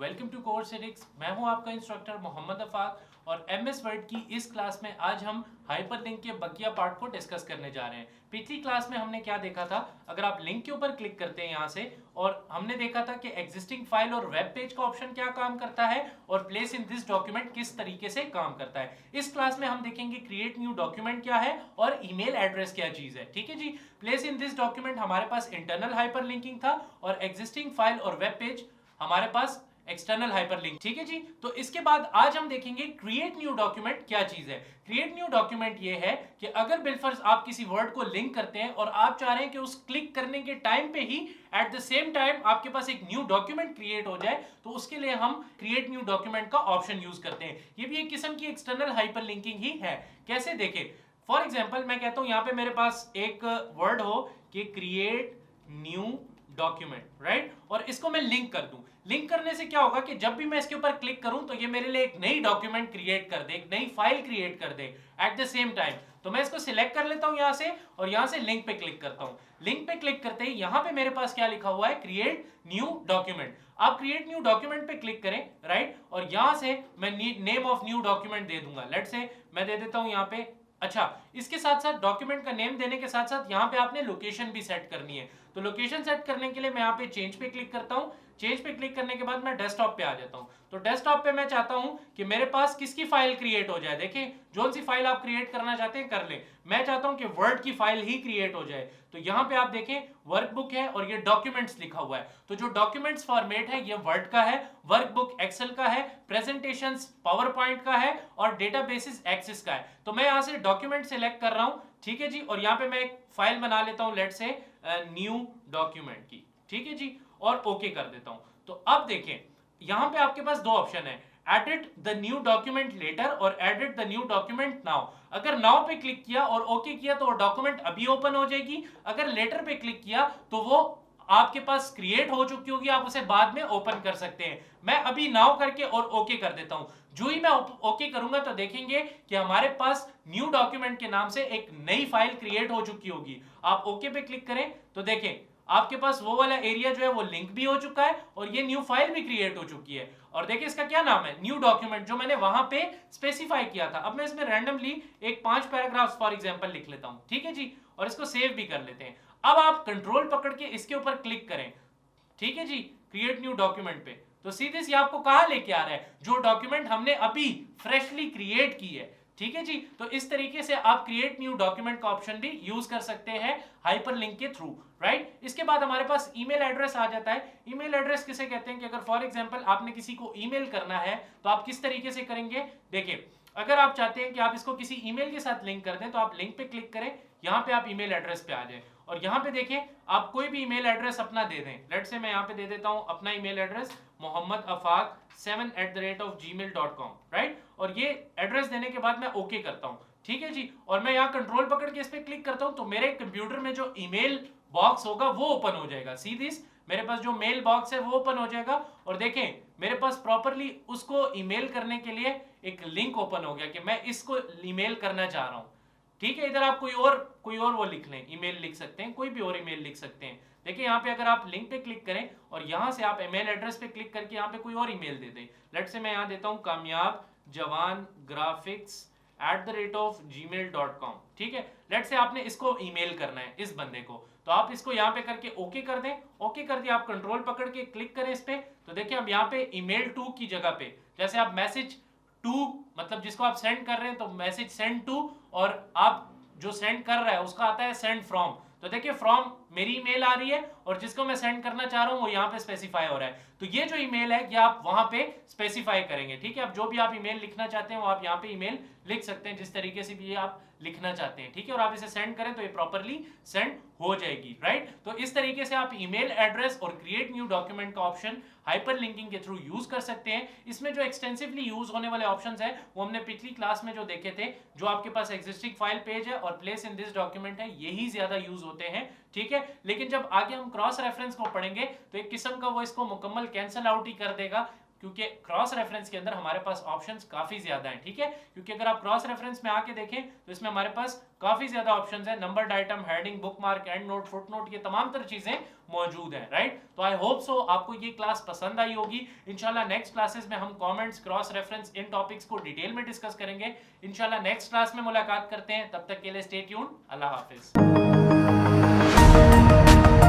Welcome to course addicts. मैं हूं आपका इंस्ट्रक्टर मोहम्मद अफाक और एमएस वर्ड की इस क्लास में आज हम हाइपरलिंक के बकिया पार्ट को डिस्कस करने जा रहे हैं। पिछली क्लास में हमने क्या देखा था, अगर आप लिंक के ऊपर क्लिक करते हैं यहाँ से, और हमने देखा था कि एग्जिस्टिंग फाइल और वेब पेज का ऑप्शन क्या काम करता है और प्लेस इन दिस डॉक्यूमेंट किस तरीके से काम करता है। इस क्लास में हम देखेंगे क्रिएट न्यू डॉक्यूमेंट क्या है और ईमेल एड्रेस क्या चीज है। ठीक है जी। प्लेस इन दिस डॉक्यूमेंट हमारे पास इंटरनल हाइपरलिंकिंग था और एग्जिस्टिंग फाइल और वेब पेज हमारे पास एक्सटर्नल हाइपरलिंक। ठीक है जी। तो इसके बाद आज हम देखेंगे क्रिएट न्यू डॉक्यूमेंट क्या चीज है। क्रिएट न्यू डॉक्यूमेंट ये है कि अगर बिलफर्ज आप किसी वर्ड को लिंक करते हैं और आप चाह रहे हैं कि उस क्लिक करने के टाइम पे ही एट द सेम टाइम आपके पास एक न्यू डॉक्यूमेंट क्रिएट हो जाए, तो उसके लिए हम क्रिएट न्यू डॉक्यूमेंट का ऑप्शन यूज करते हैं। ये भी एक किस्म की एक्सटर्नल हाइपरलिंकिंग ही है। कैसे देखें, फॉर एग्जाम्पल मैं कहता हूं यहां पे मेरे पास एक वर्ड हो कि क्रिएट न्यू डॉक्यूमेंट, राइट, और इसको मैं लिंक कर दूं। लिंक करने से क्या होगा कि जब भी मैं इसके ऊपर क्लिक करूं तो ये मेरे लिए एक नई डॉक्यूमेंट क्रिएट कर दे, एक नई फाइल क्रिएट कर दे एट द सेम टाइम। तो मैं इसको सिलेक्ट कर लेता हूं यहां से और यहां से लिंक पे क्लिक करता हूं। लिंक पे क्लिक करते ही यहां पे मेरे पास क्या लिखा हुआ है, क्रिएट न्यू डॉक्यूमेंट। आप क्रिएट न्यू डॉक्यूमेंट पे क्लिक करें, राइट, और यहां से मैं नेम ऑफ न्यू डॉक्यूमेंट दे दूंगा। लेट से मैं दे देता हूं यहां पे, अच्छा, इसके साथ साथ डॉक्यूमेंट का नेम देने के साथ साथ यहाँ पे आपने लोकेशन भी सेट करनी है। तो लोकेशन सेट करने के लिए मैं यहाँ पे चेंज पे क्लिक करता हूँ। चेंज पे क्लिक करने के बाद मैं डेस्कटॉप पे आ जाता हूँ। तो डेस्कटॉप पे मैं चाहता हूँ कि मेरे पास किसकी फाइल क्रिएट हो जाए। देखिए, जो सी फाइल आप क्रिएट करना चाहते हैं कर लें। मैं चाहता हूँ कि वर्ड की फाइल ही क्रिएट हो जाए। तो यहाँ पे आप देखें वर्कबुक है और ये डॉक्यूमेंट्स लिखा हुआ है। तो जो डॉक्यूमेंट्स फॉर्मेट है ये वर्ड का है, वर्कबुक एक्सेल का है, प्रेजेंटेशंस पावर पॉइंट का है और डेटाबेसेस एक्सेस का है। तो मैं यहाँ से डॉक्यूमेंट सेलेक्ट कर रहा हूँ। ठीक है जी। और यहाँ पे मैं एक फाइल बना लेता हूँ, लेट से न्यू डॉक्यूमेंट की। ठीक है जी, और ओके कर देता हूँ। तो अब देखें यहां पे आपके पास दो ऑप्शन है, edit the new document later और edit the new document now. अगर नाउ पे क्लिक किया और ओके किया तो वो डॉक्यूमेंट अभी ओपन हो जाएगी। अगर लेटर पे क्लिक किया तो वो आपके पास क्रिएट हो चुकी होगी, आप उसे बाद में ओपन कर सकते हैं। मैं अभी नाउ करके और ओके कर देता हूं। जो ही मैं ओके करूंगा तो देखेंगे कि हमारे पास न्यू डॉक्यूमेंट के नाम से एक नई फाइल क्रिएट हो चुकी होगी। आप ओके पे क्लिक करें तो देखें आपके पास वो वाला एरिया जो है वो लिंक भी हो चुका है और ये न्यू फाइल भी क्रिएट हो चुकी है। और देखिए इसका क्या नाम है, न्यू डॉक्यूमेंट, जो मैंने वहां पे स्पेसिफाई किया था। अब मैं इसमें रैंडमली एक 5 पैराग्राफ्स फॉर एग्जांपल लिख लेता हूं। ठीक है जी, और इसको सेव भी कर लेते हैं। अब आप कंट्रोल पकड़ के इसके ऊपर क्लिक करें, ठीक है जी, क्रिएट न्यू डॉक्यूमेंट पे, तो सीधे से आपको कहां लेके आ रहा है, जो डॉक्यूमेंट हमने अभी फ्रेशली क्रिएट की है। ठीक है जी। तो इस तरीके से आप क्रिएट न्यू डॉक्यूमेंट का ऑप्शन भी यूज कर सकते हैं हाइपरलिंक के थ्रू, राइट। इसके बाद हमारे पास ईमेल एड्रेस आ जाता है। ईमेल एड्रेस किसे कहते हैं कि अगर फॉर एग्जांपल आपने किसी को ईमेल करना है तो आप किस तरीके से करेंगे। देखिए, अगर आप चाहते हैं कि आप इसको किसी ईमेल के साथ लिंक कर दें तो आप लिंक पे क्लिक करें, यहां पे आप ईमेल एड्रेस पे आ जाए और यहां पे देखें आप कोई भी ईमेल एड्रेस अपना दे दें। लेट से मैं यहां पे दे देता हूं अपना ईमेल एड्रेस mohammadafaq7@gmail.com, राइट। और ये एड्रेस देने के बाद मैं ओके करता हूं। ठीक है जी। और मैं यहाँ कंट्रोल पकड़ के इस पे क्लिक करता हूं तो मेरे कंप्यूटर में जो ईमेल बॉक्स होगा वो ओपन हो जाएगा। सीधी मेरे पास जो मेल बॉक्स है वो ओपन हो जाएगा और देखें मेरे पास प्रॉपरली उसको ईमेल करने के लिए एक लिंक ओपन हो गया कि मैं इसको ईमेल करना चाह रहा हूं। ठीक है, इधर आप कोई और वो लिख लें, ईमेल लिख सकते हैं, कोई भी और ईमेल लिख सकते हैं। देखिए यहाँ पे अगर आप लिंक पे क्लिक करें और यहाँ से आप ईमेल एड्रेस पे क्लिक करके यहाँ पे कोई और ईमेल दे दें। लेट से मैं यहाँ देता हूँ कामयाब जवान ग्राफिक्स @gmail.com। ठीक है, लेट से आपने इसको ईमेल करना है इस बंदे को, तो आप इसको यहाँ पे करके ओके कर दें। ओके कर दिया, आप कंट्रोल पकड़ के क्लिक करें इस पे, तो देखिए अब यहाँ पे ईमेल टू की जगह पे जैसे आप मैसेज टू, मतलब जिसको आप सेंड कर रहे हैं तो मैसेज सेंड टू, और आप जो सेंड कर रहा है उसका आता है सेंड फ्रॉम। तो देखिए फ्रॉम मेरी ईमेल आ रही है और जिसको मैं सेंड करना चाह रहा हूं वो यहाँ पे स्पेसिफाई हो रहा है। तो ये जो ईमेल है ये आप वहां पे स्पेसिफाई करेंगे। ठीक है, अब जो भी आप ईमेल लिखना चाहते हैं वो आप यहाँ पे ईमेल लिख सकते हैं जिस तरीके से भी आप लिखना चाहते हैं। ठीक है, और आप इसे सेंड करें तो ये प्रॉपरली सेंड हो जाएगी, राइट। तो इस तरीके से आप ईमेल एड्रेस और क्रिएट न्यू डॉक्यूमेंट का ऑप्शन हाइपरलिंकिंग के थ्रू यूज कर सकते हैं। इसमें जो एक्सटेंसिवली यूज होने वाले ऑप्शंस हैं वो हमने पिछली क्लास में जो देखे थे, जो आपके पास एग्जिस्टिंग फाइल पेज है और प्लेस इन दिस डॉक्यूमेंट है, यही ज्यादा यूज होते हैं। ठीक है, लेकिन जब आगे हम क्रॉस रेफरेंस को पढ़ेंगे तो एक किस्म का वो इसको मुकम्मल कैंसल आउट ही कर देगा। क्योंकि क्रॉस रेफरेंस के अंदर हमारे पास ऑप्शंस काफी ज्यादा हैं, ठीक है। क्योंकि अगर आप क्रॉस रेफरेंस में आके देखें तो इसमें हमारे पास काफी ज्यादा ऑप्शंस हैं, numbered item, heading, bookmark, and note, footnote, ये तमाम तरह चीजें मौजूद हैं, राइट। तो आई होप सो आपको ये क्लास पसंद आई होगी। इंशाल्लाह नेक्स्ट क्लासेस में हम कमेंट्स, क्रॉस रेफरेंस, इन टॉपिक्स को डिटेल में डिस्कस करेंगे। इंशाल्लाह नेक्स्ट क्लास में मुलाकात करते हैं, तब तक के लिए स्टे ट्यून्ड। अल्लाह हाफिज।